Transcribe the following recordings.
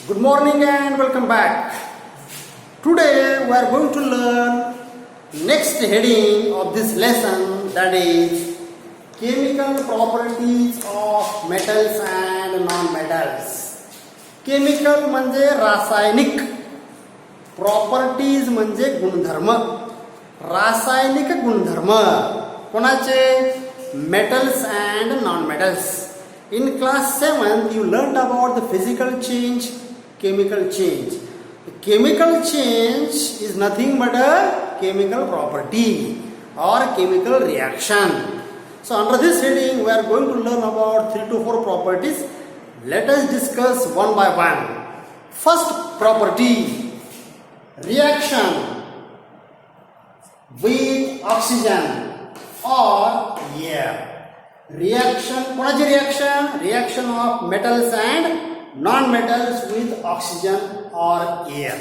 Good morning and welcome back. Today we are going to learn next heading of this lesson, that is chemical properties of metals and non-metals. Chemical म्हणजे रासायनिक, properties म्हणजे गुणधर्म, रासायनिक गुणधर्म कोणाचे? Metals and non metals. In class 7 you learned about the physical change, chemical change. The chemical change is nothing but a chemical property or chemical reaction. So under this heading we are going to learn about 3 to 4 properties. Let us discuss one by one. First property, reaction with oxygen or air. Reaction, कोणाची reaction? Reaction of metals and non-metals with oxygen or air.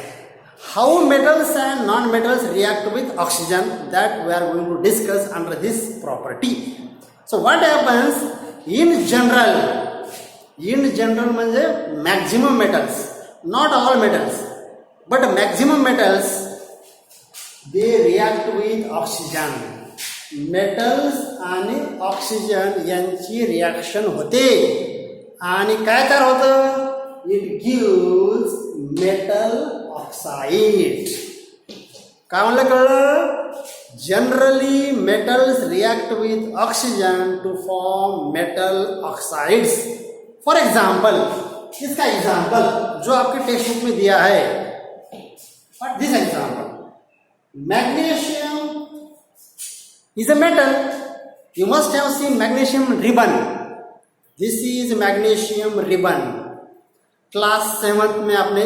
How metals and non-metals react with oxygen, that we are going to discuss under this property. So what happens in general? In general म्हणजे maximum metals, not all metals, but maximum metals they react with oxygen. Metals आणि oxygen यांची reaction होते आणि काय तयार होतं? It gives metal oxide. काय म्हणलं कळलं? Generally metals react with oxygen two form metal oxides. For example, इसका एग्जाम्पल जो आपके टेक्स्ट बुक में दिया है, this example, magnesium is a metal. You must have seen magnesium ribbon. This is magnesium ribbon. Class 7th में आपने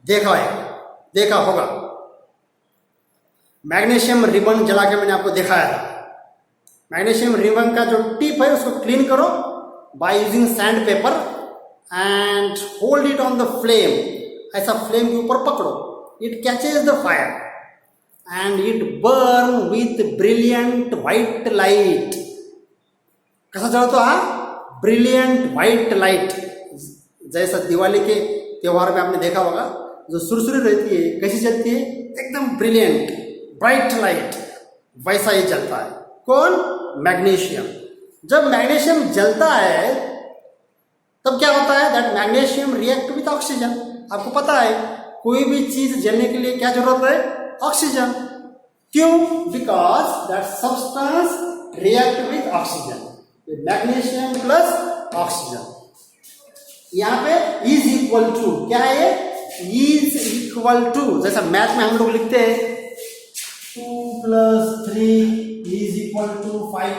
देखा होगा. मैग्नीशियम रिबन जला के मैंने आपको दिखाया था. मैग्नीशियम रिबन का जो टिप है उसको क्लीन करो by using sand paper and hold it on the flame. ऐसा फ्लेम के ऊपर पकड़ो, it catches the fire and it burn with brilliant white light. कसा जलतो हा? Brilliant white light. जैसा दिवाली के त्योहार में आपने देखा होगा, जो सुरसुरी रहती है कैसी जलती है? एकदम ब्रिलियंट ब्राइट लाइट, वैसा ही जलता है. कौन? मैग्नीशियम. जब मैग्नीशियम जलता है तब क्या होता है? That magnesium react with oxygen. आपको पता है कोई भी चीज जलने के लिए क्या जरूरत है? ऑक्सीजन. क्यों? Because that substance react with oxygen. Magnesium plus oxygen. यहां पे इज इक्वल टू क्या है? इज इक्वल टू, जैसा मैथ में हम लोग लिखते हैं 2 + 3 इज इक्वल टू 5.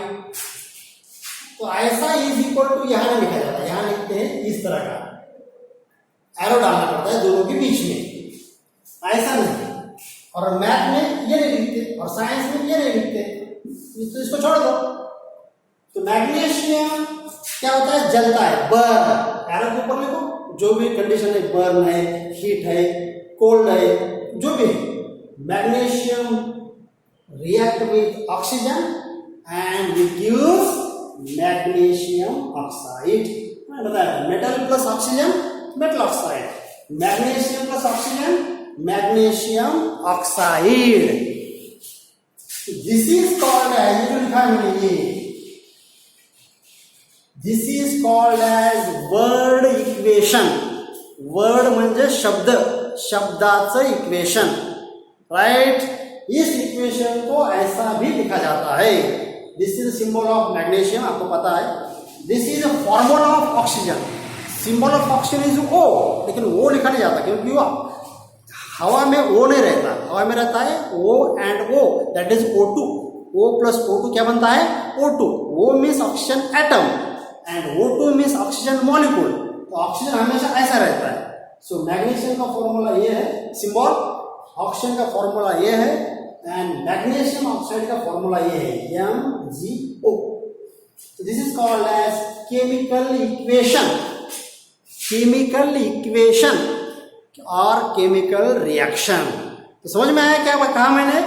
तो ऐसा इज इक्वल टू यहां नहीं लिखा जाता. यहां लिखते हैं इस तरह का एरो डालना पड़ता है दोनों के बीच में, ऐसा नहीं. और मैथ में ये नहीं लिखते और साइंस में ये नहीं लिखते, तो इसको छोड़ दो. तो मैग्नीशियम क्या होता है? जलता है, बर्न. एरो के ऊपर लिखो जो भी कंडीशन है, बर्न है, हीट है, कोल्ड है, जो भी. Magnesium react with oxygen and it gives magnesium oxide. Metal plus oxygen, metal oxide. Magnesium plus oxygen, magnesium oxide. This is called as, this is called as word equation. word म्हणजे शब्द, शब्दाचं equation, right. इस equation को ऐसा भी लिखा जाता है. This is symbol of magnesium, आपको पता है. This is a formula of oxygen. Symbol of oxygen is O, लेकिन वो लिखा नहीं जाता क्योंकि हवा में O नहीं रहता. हवा में रहता है O and O, that is O2. O plus O2 क्या बनता है? O2. O means oxygen atom and O2 means oxygen molecule. तो ऑक्सीजन हमेशा ऐसा रहता है. सो मैग्नीशियम का फॉर्मूला ये है, सिंबल. ऑक्सीजन का फॉर्मूला ये है एंड मैग्नीशियम ऑक्साइड का फॉर्मूला ये है, MgO. This is called as chemical equation. Chemical equation और केमिकल रिएक्शन. तो समझ में आया क्या कहा मैंने?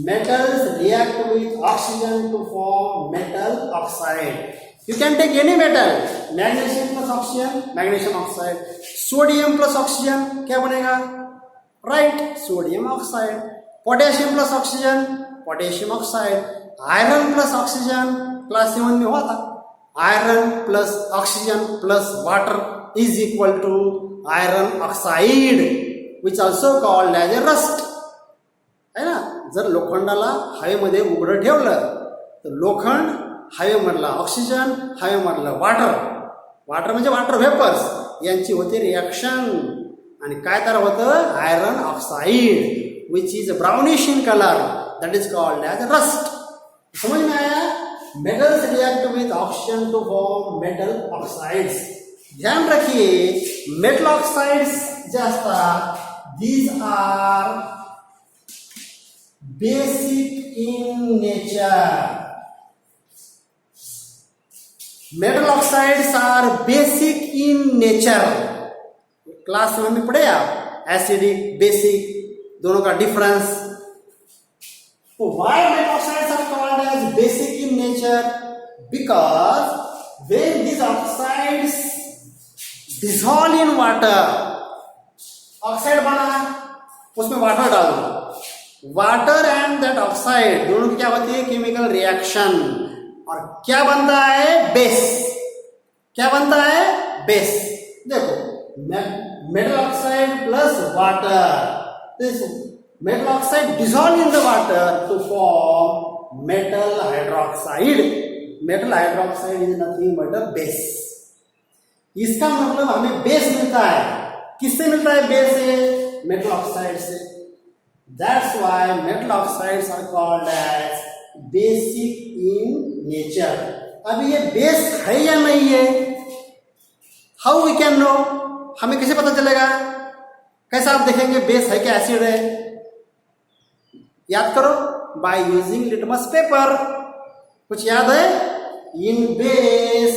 Metals react with oxygen to form metal oxide. You can take any metal, magnesium plus oxygen magnesium oxide, sodium plus oxygen क्या बनेगा, right, sodium oxide, potassium plus oxygen potassium oxide, iron plus oxygen class 7 में हुआ था, iron plus oxygen plus water is equal to iron oxide which also called as a rust, है ना. जर लोखंडाला हवेमध्ये उघडं ठेवलं तर लोखंड हवेमधला ऑक्सिजन हवेमधलं वाटर म्हणजे वॉटर व्हेपर्स यांची होते रिॲक्शन आणि काय तयार होतं, iron oxide which is brownish in colour, that is called as rust. समझ में आया. Metals react with oxygen to form metal oxides. ध्यान रखिए मेटल ऑक्साइड्स जे असतात these are basic in nature. Metal oxides are basic in nature. Class 1 में पढ़े आप एसिडिक बेसिक दोनों का डिफरेंस. तो why metal oxides are called as basic in nature? Because when these oxides dissolve in water, oxide बना उसमें water डाल दो, वाटर एंड दैट ऑक्साइड दोनों की क्या होती है, केमिकल रिएक्शन, और क्या बनता है, बेस. क्या बनता है, बेस. देखो metal oxide plus water, this metal oxide dissolve in the water to form metal hydroxide. Metal hydroxide is nothing but a base. इसका मतलब हमें बेस मिलता है. किससे मिलता है बेस से, मेटल ऑक्साइड से. That's why metal oxides are called as basic in nature. अभी ये बेस है या नहीं है, how we can know, हमें कैसे पता चलेगा, कैसे आप देखेंगे बेस है क्या एसिड है. याद करो, बाय यूजिंग लिटमस पेपर. कुछ याद है, in base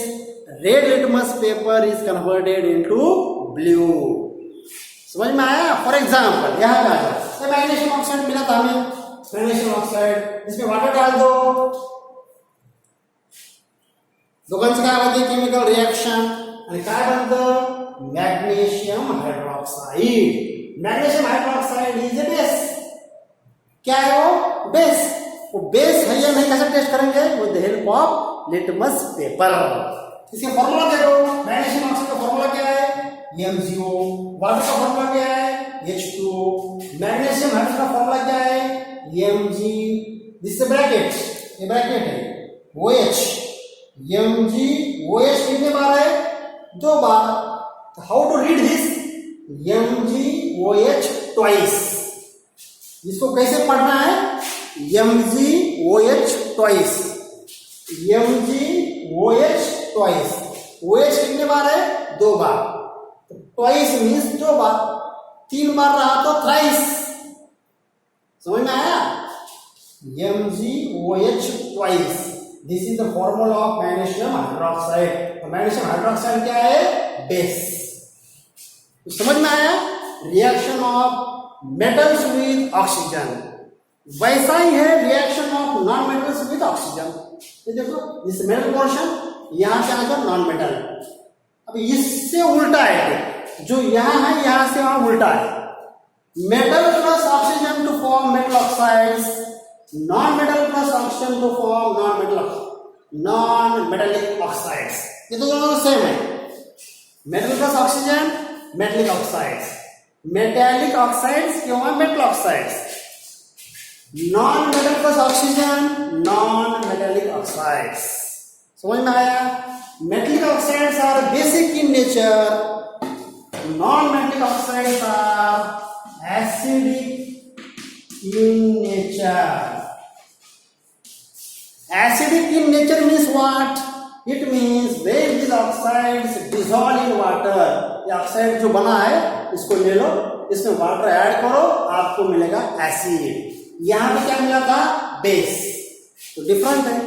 red litmus paper is converted into blue. समझ में आया. फॉर एग्जाम्पल यहाँ पे आ जाओ, मैग्नीशियम ऑक्साइड मिला था हमें, मैग्नीशियम ऑक्साइड, इसमें वाटर डाल दो, दोघांचं काय होते, केमिकल रिएक्शन, आणि काय बनतं, magnesium hydroxide. Magnesium hydroxide is a base. क्या है वो, बेस. वो बेस है या नहीं कैसे टेस्ट करेंगे, with the help of litmus paper. इसका फॉर्मूला देखो, मैग्नीशियम ऑक्साइड का फॉर्मूला क्या है, MgO. वाटर का फॉर्मूला क्या है, H2O. मैग्नीशियम हाइड्रोक्साइड का फॉर्मूला क्या है, Mg. दिस ब्रैकेट, ये ब्रैकेट है, OH. MgOH कितने बार है, 2 बार. How to read this, MgOH twice. इसको कैसे पढ़ना है, MgOH twice. MgOH twice. OH कितने बार है, 2 बार. ट्वाइस मीन्स 2 बार. 3 बार रहा तो थ्राइस. समझ में आया. MgOH twice. This is the formula of magnesium hydroxide. Magnesium hydroxide क्या है, बेस. तो समझ में आया. Reaction of metals with oxygen. वैसा ही है reaction of non metals with oxygen. ये देखो इस मेटल पोर्शन यहां से आकर नॉन मेटल. अब इससे उल्टा है, जो यहां है यहां से वहां उल्टा है. Metal plus oxygen to form metal oxides, non metal plus oxygen to form non metallic oxides. ये तो दोनों सेम है. Metal plus oxygen metallic oxides, metallic oxides किंवा metal oxides. Non metal plus oxygen non metallic oxides. समझ में आया. Metallic oxides are basic in nature, non metallic oxides are acidic in nature. Acidic in nature means what, it means when these oxides dissolve in water. ये oxide जो बना है इसको ले लो, इसमें वाटर ऐड करो, आपको मिलेगा एसिड. यहां पे क्या मिला था, बेस. तो डिफरेंट है.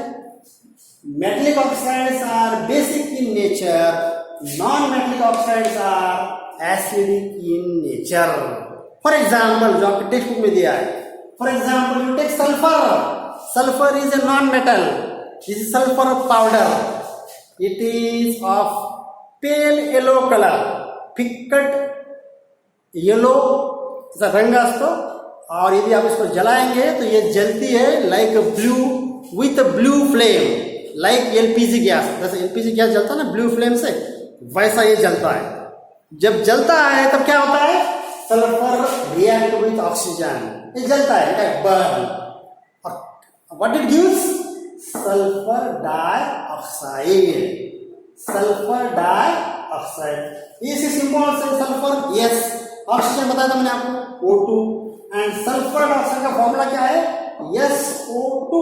Metallic oxides are basic in nature, non metallic oxides are acidic in nature. For example जो आपके टेक्स्ट बुक में दिया है, for example you take sulphur. Sulphur is a non metal. This is sulphur powder. It is of pale yellow colour, फिक्कट yellow रंग असतो, और यदि आप इसको जलाएंगे तो ये जलती है like blue with blue flame, like LPG gas. जैसे एलपीजी गैस जलता है ना ब्लू फ्लेम से, वैसा ये जलता है। जब जलता है तब क्या होता है, सल्फर रिएक्ट विथ ऑक्सीजन, ये जलता है, बर्न। और what it gives, sulphur dioxide, sulphur dioxide. इसी सिंबल से सल्फर, यस, ऑक्सीजन बताया था मैंने आपको O2, एंड सल्फर डाइऑक्साइड का फॉर्मूला क्या है, SO2,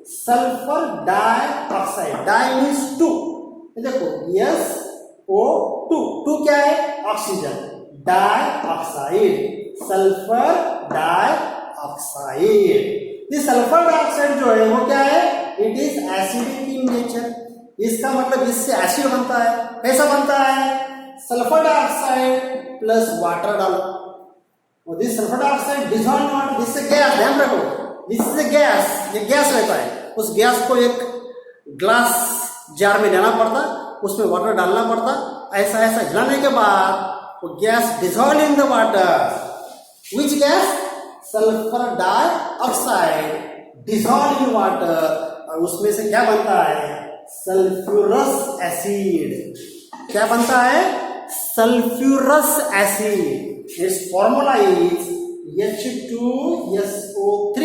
sulphur dioxide, die means 2, देखो SO2, 2 क्या है, ऑक्सीजन, डाइऑक्साइड, सल्फर डाइऑक्साइड। ये सल्फर डाइऑक्साइड जो है वो क्या है, it is acidic in nature. इसका मतलब इससे एसिड बनता है। कैसा बनता है, सल्फर डाइऑक्साइड प्लस वाटर डालो, और this sulphur dioxide dissolve in water, this is gas, ध्यान रखो, दिस इज गैस, ये गैस रहता है। उस गैस को एक ग्लास जार में लेना पड़ता, उसमें वाटर डालना पड़ता, ऐसा ऐसा हिलाने के बाद वो gas dissolve in the water. Which gas, sulphur dioxide dissolve in water, और उसमें से क्या बनता है, सल्फ्यूरस एसिड। क्या बनता है, सल्फ्यूरस एसिड। इस फॉर्मूला इज H2SO3,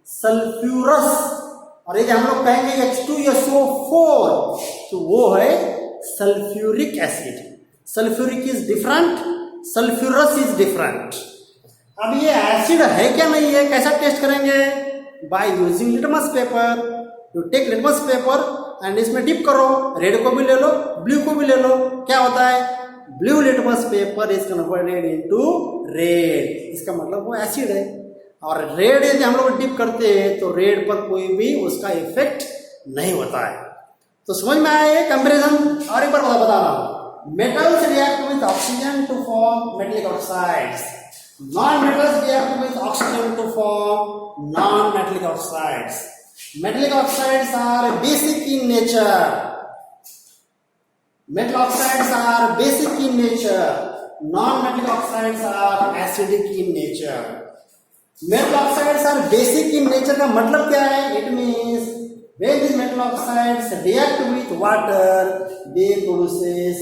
सल्फ्यूरस। और ये हम लोग कहेंगे H2SO4, तो वो है sulphuric acid. Sulphuric is different, sulphurous is different. अब ये एसिड है क्या नहीं है, कैसा टेस्ट करेंगे, by using litmus paper. You take litmus paper and इसमें डिप करो, रेड को भी ले लो, ब्लू को भी ले लो, क्या होता है, blue litmus paper is converted into red, इसका मतलब वो एसिड है। और रेड यदि हम लोग डिप करते हैं तो रेड पर कोई भी उसका इफेक्ट नहीं होता है। तो समझ में आया ये कंपैरिजन। और एक बार बता रहा हूं, metals react with oxygen to form metallic oxides, non metals react with oxygen to form non metallic oxides. Metallic oxides are basic in nature. Metal oxides are basic in nature. Non-metallic oxides are acidic in nature. Metal oxides are basic in nature का मतलब क्या है? It means when these metal oxides react with water, they produces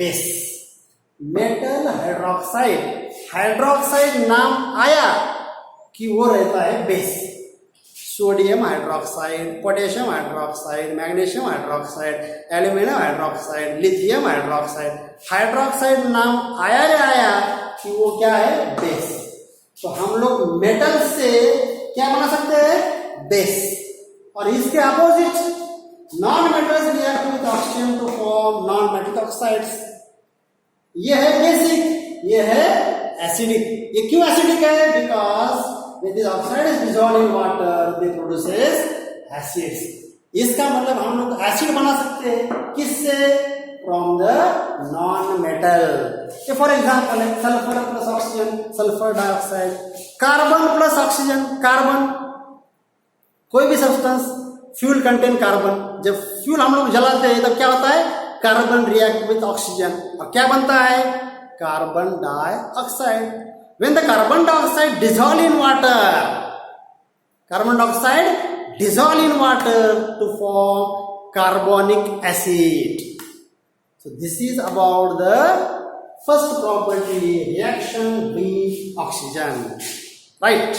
base. Metal hydroxide. Hydroxide नाम आया कि वो रहता है base. Sodium hydroxide, potassium hydroxide, magnesium hydroxide, aluminium hydroxide, lithium hydroxide. Hydroxide नाम आया रे आया कि वो क्या है, बेस। तो हम लोग मेटल से क्या बना सकते हैं, बेस। और इसके opposite non metals react with oxygen to form non metallic oxides. ये है बेसिक, ये है एसिडिक। ये क्यों एसिडिक है, because when this oxide is dissolved in water they produces acids। इसका मतलब हम लोग एसिड बना सकते हैं किससे, from the non metal. For example है sulphur plus oxygen, sulphur dioxide, carbon plus oxygen, carbon, कोई भी सब्सटेंस फ्यूल कंटेन कार्बन। जब फ्यूल हम लोग जलाते हैं तब क्या होता है, कार्बन रिएक्ट विथ ऑक्सीजन और क्या बनता है, carbon dioxide. When the carbon dioxide dissolve in water, carbon dioxide dissolve in water to form carbonic acid. So this is about the first property, reaction with oxygen, right?